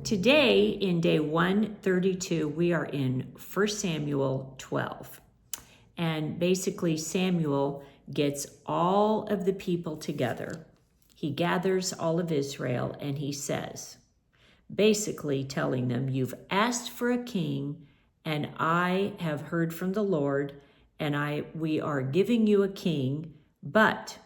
Today, in day 132, we are in 1 Samuel 12. And basically, Samuel gets all of the people together. He gathers all of Israel and he says, basically telling them, you've asked for a king, and I have heard from the Lord, and we are giving you a king, but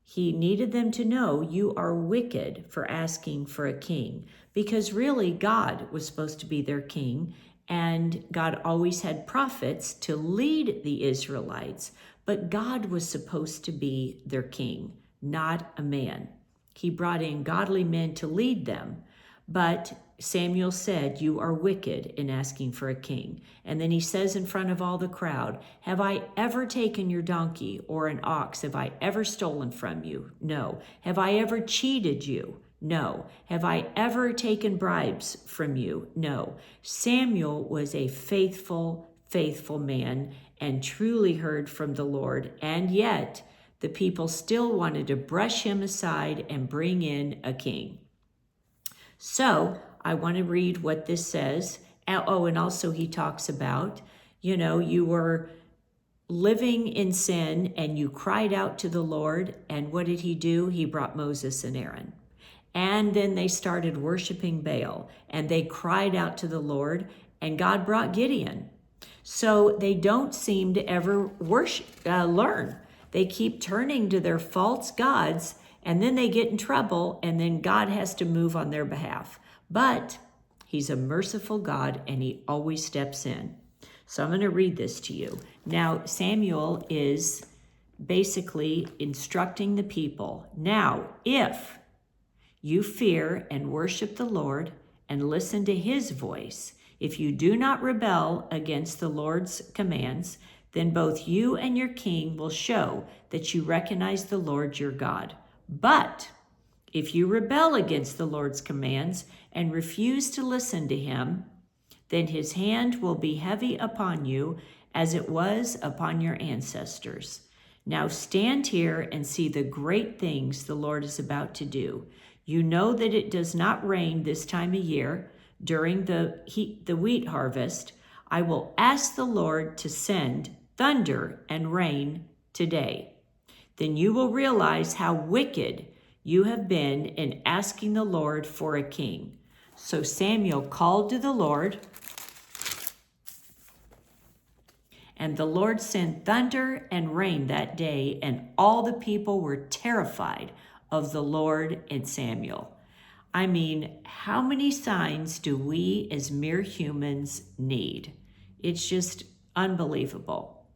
he needed them to know you are wicked for asking for a king, because really God was supposed to be their king, and God always had prophets to lead the Israelites, but God was supposed to be their king, not a man. He brought in godly men to lead them, but Samuel said, you are wicked in asking for a king. And then he says in front of all the crowd, have I ever taken your donkey or an ox? Have I ever stolen from you? No. Have I ever cheated you? No. Have I ever taken bribes from you? No. Samuel was a faithful man and truly heard from the Lord. And yet the people still wanted to brush him aside and bring in a king. So I want to read what this says. Oh, and also he talks about, you were living in sin and you cried out to the Lord. And what did he do? He brought Moses and Aaron. And then they started worshiping Baal and they cried out to the Lord, and God brought Gideon. So they don't seem to ever learn. They keep turning to their false gods, and then they get in trouble, and then God has to move on their behalf. But he's a merciful God, and he always steps in. So I'm going to read this to you. Now, Samuel is basically instructing the people. Now, if you fear and worship the Lord and listen to his voice, if you do not rebel against the Lord's commands, then both you and your king will show that you recognize the Lord your God. But if you rebel against the Lord's commands and refuse to listen to him, then his hand will be heavy upon you as it was upon your ancestors. Now stand here and see the great things the Lord is about to do. You know that it does not rain this time of year during the wheat harvest. I will ask the Lord to send thunder and rain today. Then you will realize how wicked you have been in asking the Lord for a king. So Samuel called to the Lord, and the Lord sent thunder and rain that day, and all the people were terrified of the Lord and Samuel. I mean, how many signs do we as mere humans need? It's just unbelievable.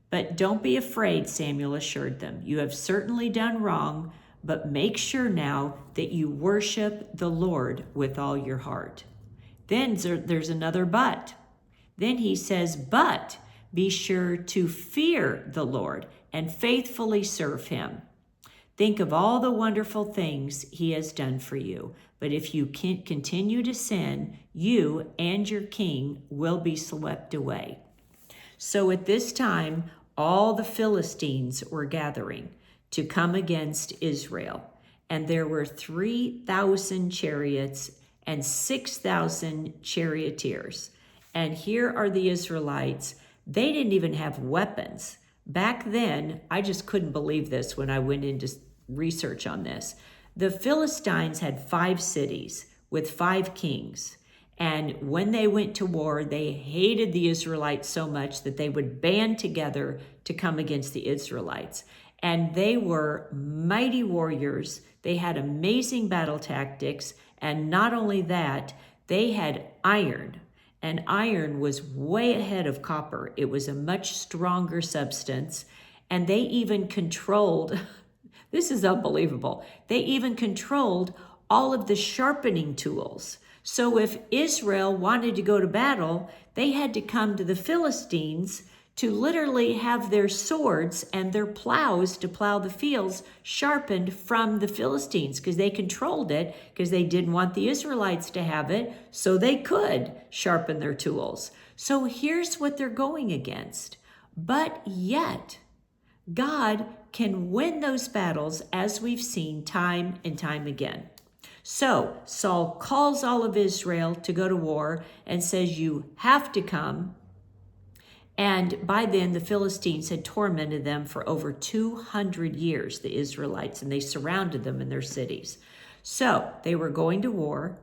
But don't be afraid, Samuel assured them. You have certainly done wrong, but make sure now that you worship the Lord with all your heart. Then there's another but. Then he says, but be sure to fear the Lord and faithfully serve him. Think of all the wonderful things he has done for you. But if you can't continue to sin, you and your king will be swept away. So at this time, all the Philistines were gathering to come against Israel. And there were 3,000 chariots and 6,000 charioteers. And here are the Israelites. They didn't even have weapons. Back then, I just couldn't believe this when I went into research on this. The Philistines had 5 cities with 5 kings. And when they went to war, they hated the Israelites so much that they would band together to come against the Israelites. And they were mighty warriors. They had amazing battle tactics. And not only that, they had iron. And iron was way ahead of copper. It was a much stronger substance. And they even controlled, this is unbelievable, they even controlled all of the sharpening tools. So if Israel wanted to go to battle, they had to come to the Philistines to literally have their swords and their plows to plow the fields sharpened from the Philistines, because they controlled it, because they didn't want the Israelites to have it, so they could sharpen their tools. So here's what they're going against. But yet, God can win those battles, as we've seen time and time again. So Saul calls all of Israel to go to war and says, you have to come. And by then, the Philistines had tormented them for over 200 years, the Israelites, and they surrounded them in their cities. So they were going to war,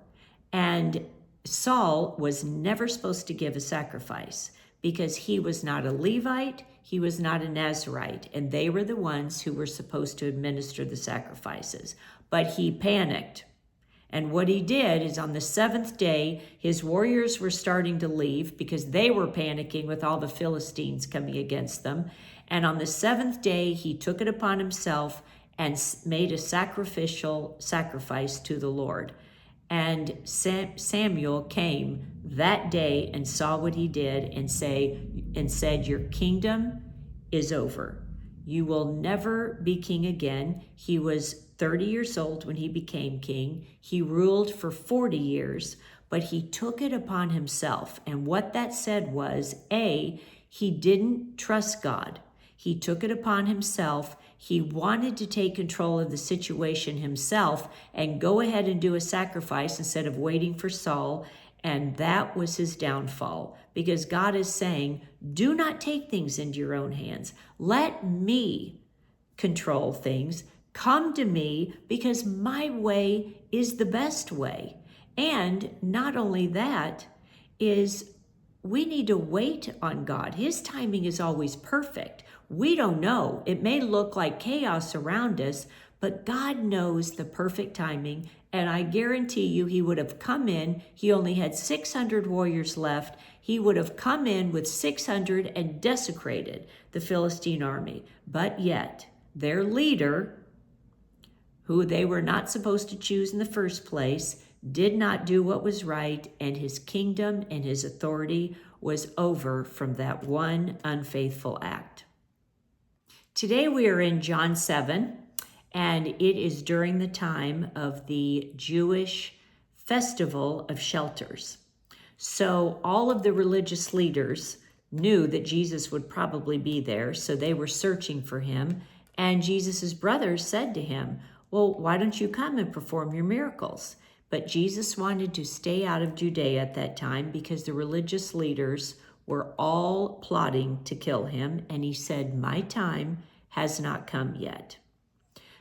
and Saul was never supposed to give a sacrifice because he was not a Levite, he was not a Nazarite, and they were the ones who were supposed to administer the sacrifices. But he panicked. And what he did is on the seventh day, his warriors were starting to leave because they were panicking with all the Philistines coming against them. And on the seventh day, he took it upon himself and made a sacrificial sacrifice to the Lord. And Samuel came that day and saw what he did and said, your kingdom is over. You will never be king again. He was 30 years old when he became king. He ruled for 40 years, but he took it upon himself. And what that said was, A, he didn't trust God. He took it upon himself. He wanted to take control of the situation himself and go ahead and do a sacrifice instead of waiting for Saul. And that was his downfall, because God is saying, do not take things into your own hands. Let me control things. Come to me, because my way is the best way. And not only that, is we need to wait on God. His timing is always perfect. We don't know. It may look like chaos around us, but God knows the perfect timing. And I guarantee you, he would have come in. He only had 600 warriors left. He would have come in with 600 and desecrated the Philistine army. But yet, their leader, who they were not supposed to choose in the first place, did not do what was right, and his kingdom and his authority was over from that one unfaithful act. Today we are in John 7, and it is during the time of the Jewish festival of shelters. So all of the religious leaders knew that Jesus would probably be there, so they were searching for him, and Jesus' brothers said to him, well, why don't you come and perform your miracles? But Jesus wanted to stay out of Judea at that time because the religious leaders were all plotting to kill him. And he said, my time has not come yet.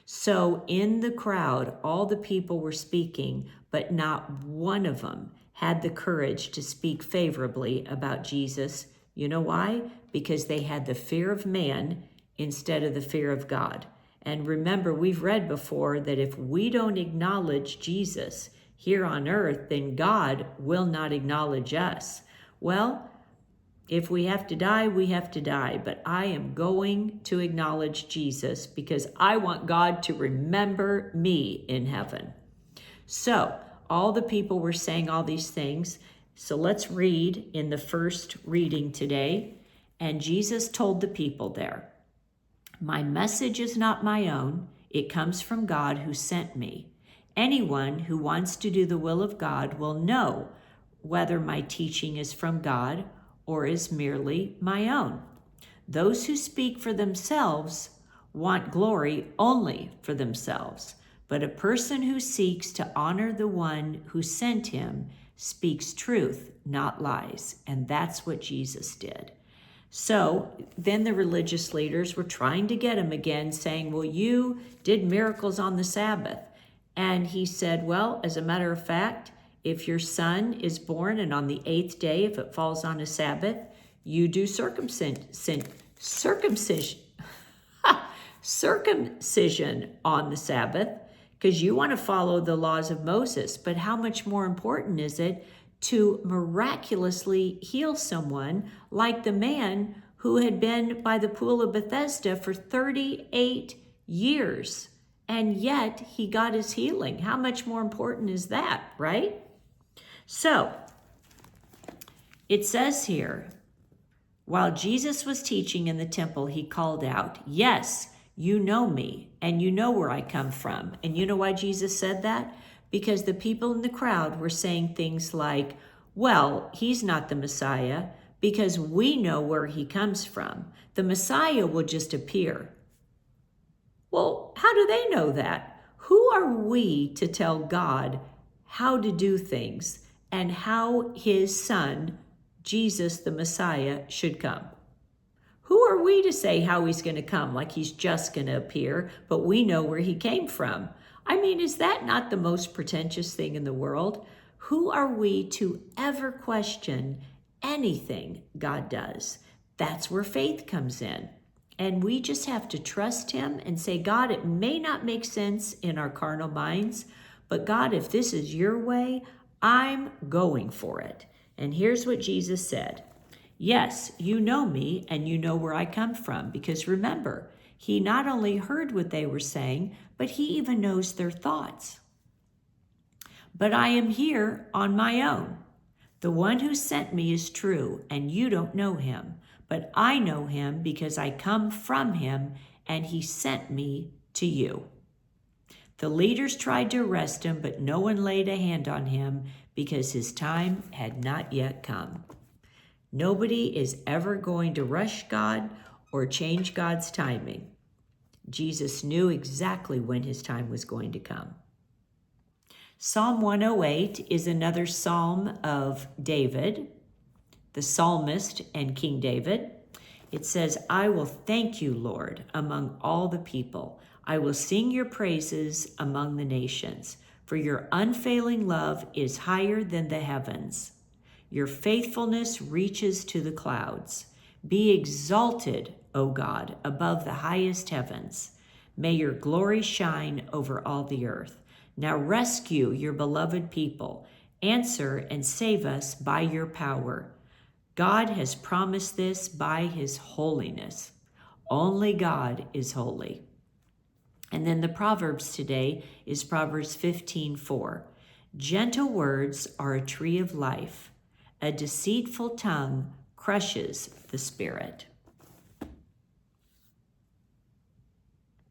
So in the crowd, all the people were speaking, but not one of them had the courage to speak favorably about Jesus. You know why? Because they had the fear of man instead of the fear of God. And remember, we've read before that if we don't acknowledge Jesus here on earth, then God will not acknowledge us. Well, if we have to die, we have to die. But I am going to acknowledge Jesus because I want God to remember me in heaven. So all the people were saying all these things. So let's read in the first reading today. And Jesus told the people there, my message is not my own. It comes from God who sent me. Anyone who wants to do the will of God will know whether my teaching is from God or is merely my own. Those who speak for themselves want glory only for themselves, but a person who seeks to honor the one who sent him speaks truth, not lies. And that's what Jesus did. So then the religious leaders were trying to get him again, saying, well, you did miracles on the Sabbath. And he said, well, as a matter of fact, if your son is born and on the 8th day, if it falls on a Sabbath, you do circumcision on the Sabbath, because you want to follow the laws of Moses. But how much more important is it to miraculously heal someone like the man who had been by the pool of Bethesda for 38 years, and yet he got his healing? How much more important is that, right? So it says here, while Jesus was teaching in the temple, he called out, yes, you know me, and you know where I come from. And you know why Jesus said that? Because the people in the crowd were saying things like, well, he's not the Messiah because we know where he comes from. The Messiah will just appear. Well, how do they know that? Who are we to tell God how to do things and how his son, Jesus the Messiah, should come? Who are we to say how he's going to come, like he's just going to appear, but we know where he came from? I mean, is that not the most pretentious thing in the world? Who are we to ever question anything God does? That's where faith comes in. And we just have to trust him and say, God, it may not make sense in our carnal minds, but God, if this is your way, I'm going for it. And here's what Jesus said. Yes, you know me and you know where I come from, because remember, he not only heard what they were saying, but he even knows their thoughts. But I am here on my own. The one who sent me is true, and you don't know him, but I know him because I come from him, and he sent me to you. The leaders tried to arrest him, but no one laid a hand on him because his time had not yet come. Nobody is ever going to rush God or change God's timing. Jesus knew exactly when his time was going to come. Psalm 108 is another psalm of David, the psalmist and King David. It says, I will thank you, Lord, among all the people. I will sing your praises among the nations, for your unfailing love is higher than the heavens. Your faithfulness reaches to the clouds. Be exalted, O God, above the highest heavens. May your glory shine over all the earth. Now rescue your beloved people. Answer and save us by your power. God has promised this by his holiness. Only God is holy. And then the Proverbs today is Proverbs 15:4. Gentle words are a tree of life. A deceitful tongue crushes the spirit.